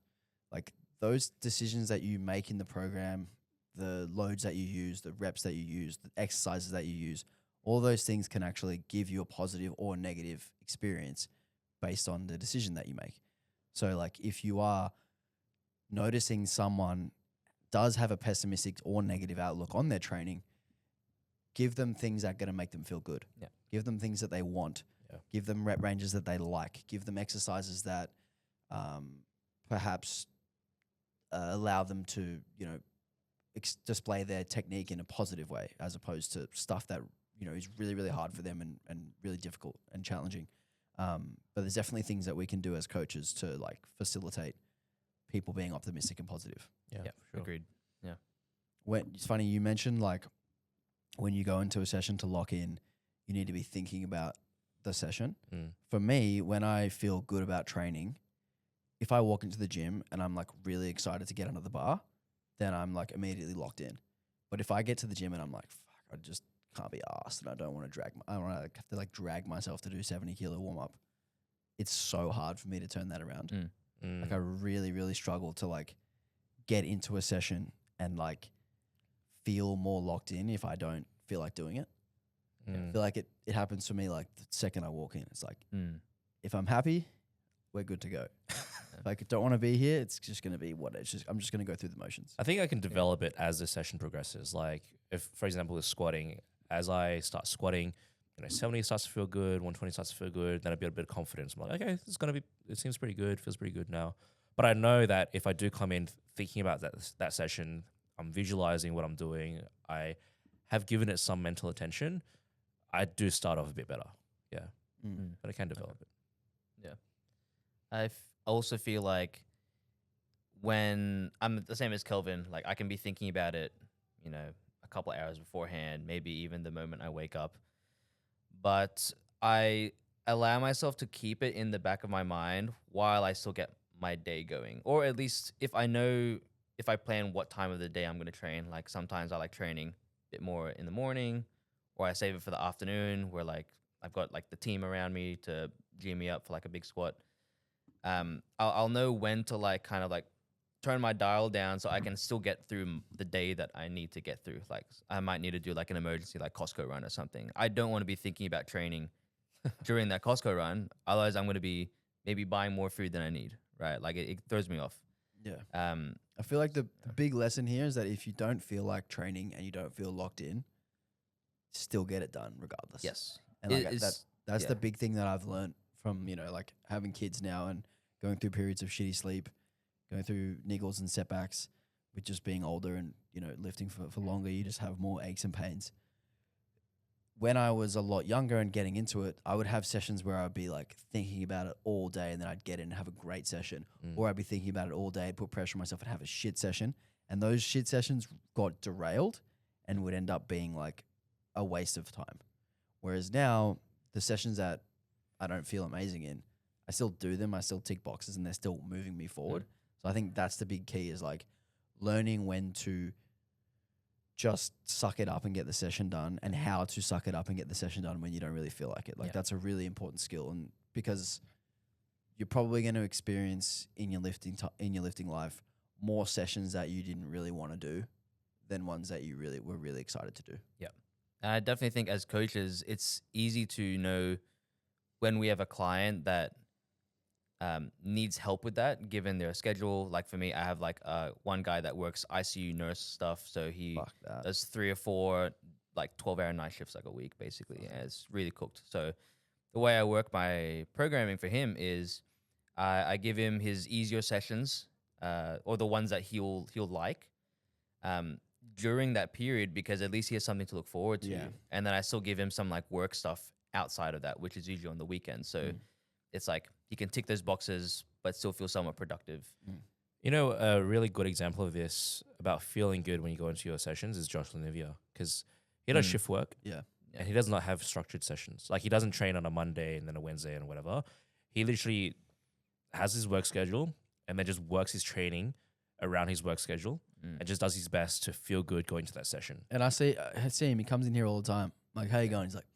Like those decisions that you make in the program, the loads that you use, the reps that you use, the exercises that you use, all those things can actually give you a positive or negative experience based on the decision that you make. So like if you are noticing someone does have a pessimistic or negative outlook on their training, give them things that are going to make them feel good. Yeah. Give them things that they want. Yeah. Give them rep ranges that they like. Give them exercises that perhaps allow them to, you know, display their technique in a positive way, as opposed to stuff that, you know, is really, really hard for them and really difficult and challenging. But there's definitely things that we can do as coaches to like facilitate people being optimistic and positive. Yeah, Yeah, for sure. agreed. It's funny, you mentioned like when you go into a session to lock in, you need to be thinking about the session. For me, when I feel good about training, if I walk into the gym and I'm like really excited to get under the bar, then I'm like immediately locked in. But if I get to the gym and I'm like, fuck, I just can't be arsed and I don't want to I don't want to have to like drag myself to do 70 kilo warm up. It's so hard for me to turn that around. Like I really, really struggle to like get into a session and like feel more locked in if I don't feel like doing it. I feel like it happens for me like the second I walk in. It's like, if I'm happy, we're good to go. If I don't want to be here, it's just going to be what it's just. I'm just going to go through the motions. I think I can develop it as the session progresses. Like if, for example, with squatting, as I start squatting, 70 starts to feel good, 120 starts to feel good, then I get a bit of confidence. I'm like, okay, it seems pretty good, feels pretty good now. But I know that if I do come in thinking about that session, I'm visualizing what I'm doing, I have given it some mental attention, I do start off a bit better. Yeah. But I can develop it. Yeah. I also feel like when I'm the same as Kelvin, like I can be thinking about it, a couple hours beforehand, maybe even the moment I wake up. But I allow myself to keep it in the back of my mind while I still get my day going. Or at least if I plan what time of the day I'm going to train, like sometimes I like training a bit more in the morning, or I save it for the afternoon where like I've got like the team around me to G me up for like a big squat. I'll know when to like kind of like turn my dial down so I can still get through the day that I need to get through. Like I might need to do like an emergency like Costco run or something. I don't want to be thinking about training during that Costco run. Otherwise I'm going to be maybe buying more food than I need, right? Like it throws me off. Yeah. I feel like the big lesson here is that if you don't feel like training and you don't feel locked in, still get it done regardless. Yes. And like that's the big thing that I've learned from, like having kids now and going through periods of shitty sleep, going through niggles and setbacks with just being older and, lifting for longer, you just have more aches and pains. When I was a lot younger and getting into it, I would have sessions where I'd be like thinking about it all day and then I'd get in and have a great session. Or I'd be thinking about it all day, put pressure on myself and have a shit session. And those shit sessions got derailed and would end up being like a waste of time. Whereas now, the sessions that I don't feel amazing in, I still do them, I still tick boxes and they're still moving me forward. So I think that's the big key is like learning when to just suck it up and get the session done and how to suck it up and get the session done when you don't really feel like it. Like that's a really important skill, and because you're probably going to experience in your lifting life more sessions that you didn't really want to do than ones that you really were really excited to do. Yeah. And I definitely think as coaches, it's easy to know when we have a client that needs help with that, given their schedule. Like for me, I have like one guy that works ICU nurse stuff, so he Fuck that. does 3 or 4 like 12-hour night shifts like a week, basically, and it's really cooked. So the way I work my programming for him is I give him his easier sessions, or the ones that he'll like, during that period, because at least he has something to look forward to. Yeah. And then I still give him some like work stuff outside of that, which is usually on the weekend. So it's like he can tick those boxes, but still feel somewhat productive. You know, a really good example of this about feeling good when you go into your sessions is Josh Lanivia, because he does shift work. Yeah. And he does not have structured sessions. Like he doesn't train on a Monday and then a Wednesday and whatever. He literally has his work schedule and then just works his training around his work schedule and just does his best to feel good going to that session. And I see him. He comes in here all the time. Like, how you going? He's like,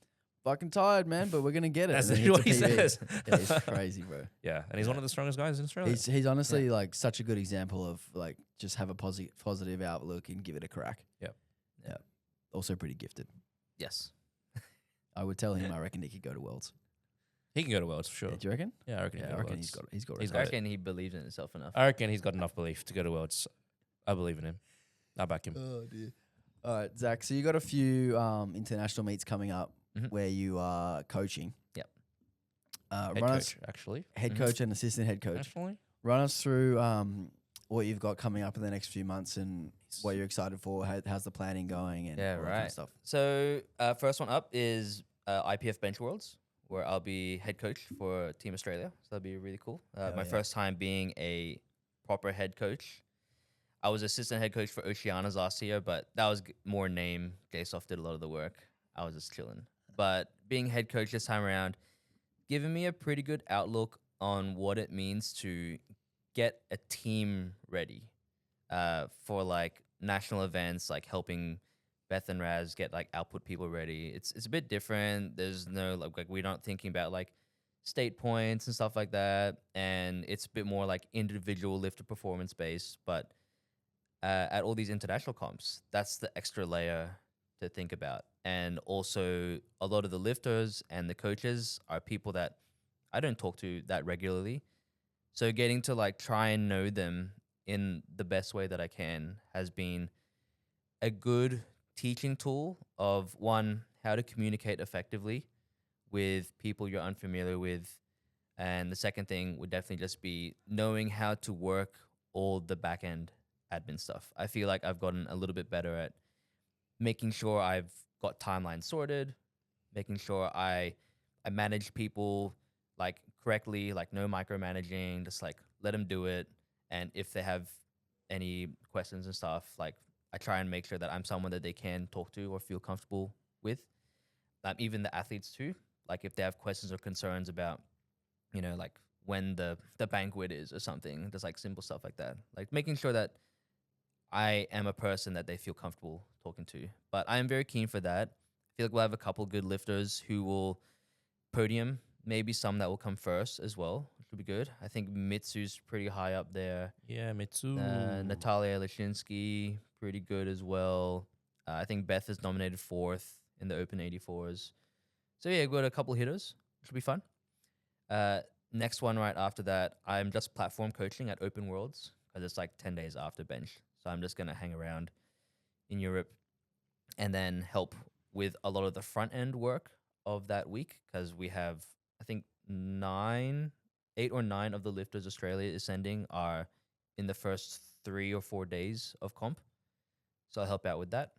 fucking tired, man, but we're gonna get it. That's And then what he hits a PB. says. Yeah, he's crazy, bro. Yeah, and he's one of the strongest guys in Australia. He's honestly like such a good example of like just have a positive outlook and give it a crack. Yep. Yeah. Also pretty gifted. Yes. I would tell him I reckon he could go to Worlds. He can go to Worlds for sure. Yeah, do you reckon? Yeah, I reckon. Yeah, he I can go reckon to he's Worlds. got it. He's got it. He's I got it. reckon he believes in himself enough. I reckon he's got enough belief to go to Worlds. I believe in him. I back him. Oh dear. All right, Zach. So you got a few international meets coming up where you are coaching. Yep. Head Run us coach, actually. head coach and assistant head coach. Actually. Run us through what you've got coming up in the next few months and what you're excited for. How's the planning going? And Yeah, all that kind of right. stuff. So first one up is IPF Bench Worlds, where I'll be head coach for Team Australia. So that'll be really cool. My first time being a proper head coach. I was assistant head coach for Oceanias last year, but that was more name. Jasoff did a lot of the work. I was just chilling. But being head coach this time around, giving me a pretty good outlook on what it means to get a team ready for like national events, like helping Beth and Raz get like output people ready. It's a bit different. There's no like we're not thinking about like state points and stuff like that, and it's a bit more like individual lifter performance based. But at all these international comps, that's the extra layer to think about. And also a lot of the lifters and the coaches are people that I don't talk to that regularly. So getting to like try and know them in the best way that I can has been a good teaching tool of, one, how to communicate effectively with people you're unfamiliar with. And the second thing would definitely just be knowing how to work all the back end admin stuff. I feel like I've gotten a little bit better at making sure I've got timelines sorted, making sure I manage people like correctly, like no micromanaging, just like let them do it. And if they have any questions and stuff, like I try and make sure that I'm someone that they can talk to or feel comfortable with. Even the athletes too, like if they have questions or concerns about, you know, like when the banquet is or something, just like simple stuff like that, like making sure that I am a person that they feel comfortable talking to. But I am very keen for that. I feel like we'll have a couple good lifters who will podium, maybe some that will come first as well, which will be good. I think Mitsu's pretty high up there. Yeah, Mitsu. Natalia Lashinsky, pretty good as well. I think Beth is nominated 4th in the Open 84s. So yeah, we've got a couple hitters, which will be fun. Next one right after that, I'm just platform coaching at Open Worlds because it's like 10 days after bench. So I'm just going to hang around in Europe and then help with a lot of the front end work of that week, because we have, I think, 8 or 9 of the lifters Australia is sending are in the first 3 or 4 days of comp. So I'll help out with that.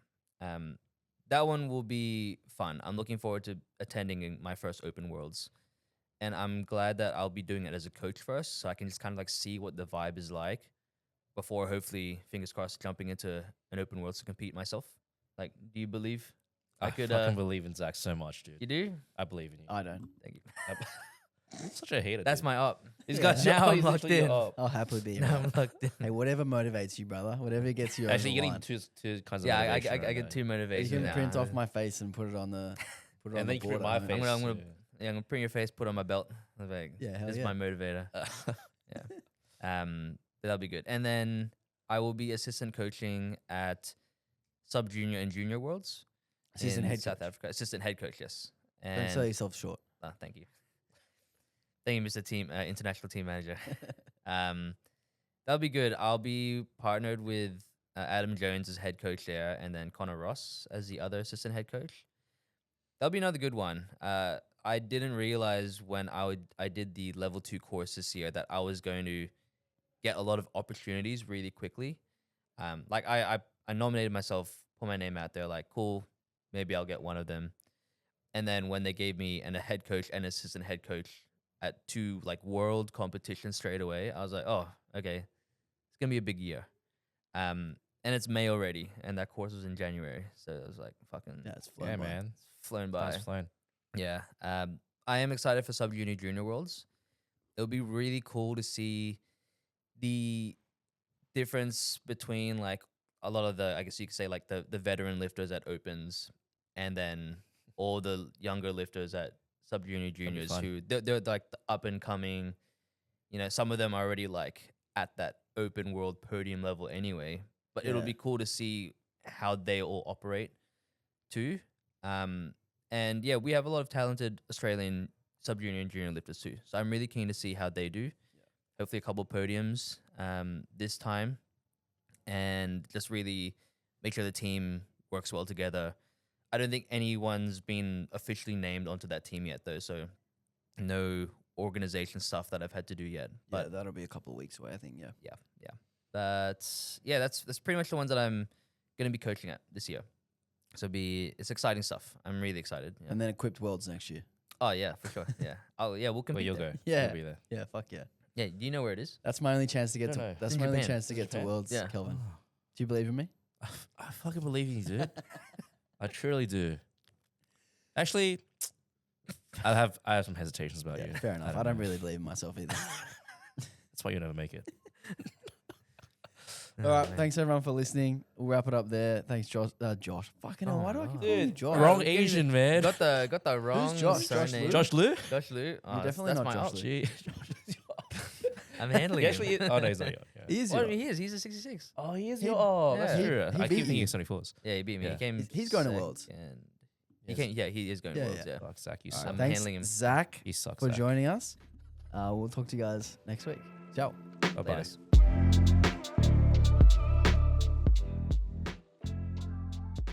That one will be fun. I'm looking forward to attending my first Open Worlds. And I'm glad that I'll be doing it as a coach first, so I can just kind of like see what the vibe is like before, hopefully, fingers crossed, jumping into an Open Worlds to compete myself. Like, do you believe I could? fucking believe in Zach so much, dude. You do? I believe in you. I don't. Thank you. Such a hater. That's dude. my up. He's Yeah. got Now I'm he's locked literally in. up. I'll happily be. Now Right? I'm locked in. Hey, whatever motivates you, brother. Whatever gets you Actually, over you're the getting line. two kinds of Yeah, motivation I right get now. two You motivations can now. print off my face and put it on the. Put it on And the then you can board print my at home. face. I'm gonna print your face, put on my belt. I was like, Yeah, hell this is yeah. my motivator. But that'll be good. And then I will be assistant coaching at sub junior and junior worlds. Assistant in head South coach. Africa. Assistant head coach, yes. Don't And sell yourself short. thank you. Thank you, Mr. Team International Team Manager. That'll be good. I'll be partnered with Adam Jones as head coach there, and then Connor Ross as the other assistant head coach. That'll be another good one. I didn't realize when I did the level 2 course this year that I was going to get a lot of opportunities really quickly. Like I nominated myself, put my name out there, like, cool, maybe I'll get one of them. And then when they gave me a head coach and assistant head coach at 2 like world competitions straight away, I was like, oh, okay, it's gonna be a big year. And it's May already, and that course was in January, so it was like fucking Yeah, it's flown Yeah, by. man. flown by. Nice flown. Yeah. I am excited for Sub Junior Junior Worlds. It'll be really cool to see the difference between like a lot of the, I guess you could say, like the veteran lifters at Opens, and then all the younger lifters at Sub Junior Juniors fun. who they're like the up and coming. You know, some of them are already like at that open world podium level anyway. But it'll Yeah. be cool to see how they all operate too. And yeah, we have a lot of talented Australian sub junior and junior lifters too. So I'm really keen to see how they do. Hopefully a couple podiums this time, and just really make sure the team works well together. I don't think anyone's been officially named onto that team yet though, so no organization stuff that I've had to do yet. But But that'll be a couple of weeks away, I think. Yeah. yeah. But yeah, that's pretty much the ones that I'm gonna be coaching at this year. So it's exciting stuff. I'm really excited. Yeah. And then Equipped Worlds next year. Oh yeah, for sure. Yeah. Oh yeah, we'll Where compete. you'll there. go. Yeah. You'll be there. Yeah, fuck yeah. Yeah. Do you know where it is? That's my only chance to get No, to. no. That's In my only Japan. chance to get to Japan. Worlds, Yeah. Kelvin. Do you believe in me? I fucking believe in you, dude. I truly do. Actually, I have some hesitations about you. Fair enough. I don't really believe in myself either. That's why you'll never make it. All right. Thanks everyone for listening. We'll wrap it up there. Thanks, Josh. Josh. Fucking hell. Oh, Why do I keep no. calling you Dude, Josh? wrong Asian, man. Got the wrong Josh? Josh surname. Liu? Josh Liu? Josh Liu. Oh, that's- definitely that's not my Josh op. Liu. Gee. I'm handling He him. actually is. Oh, no, he's not. Yeah. He is Well, your- he is. He's a 66. Oh, he is He- your. Oh, yeah. that's He- true. he I beat keep thinking you. 74s. Yeah, he beat me. Yeah. He came. He's going to Worlds. second. Yes. He came. Yeah, he is going to Yeah, Worlds. yeah. Yeah. Fuck, Zach, you All suck. right, I'm thanks, handling him. Zach, He sucks. for Zach. joining us. We'll talk to you guys next week. Ciao. Bye-bye. Laters.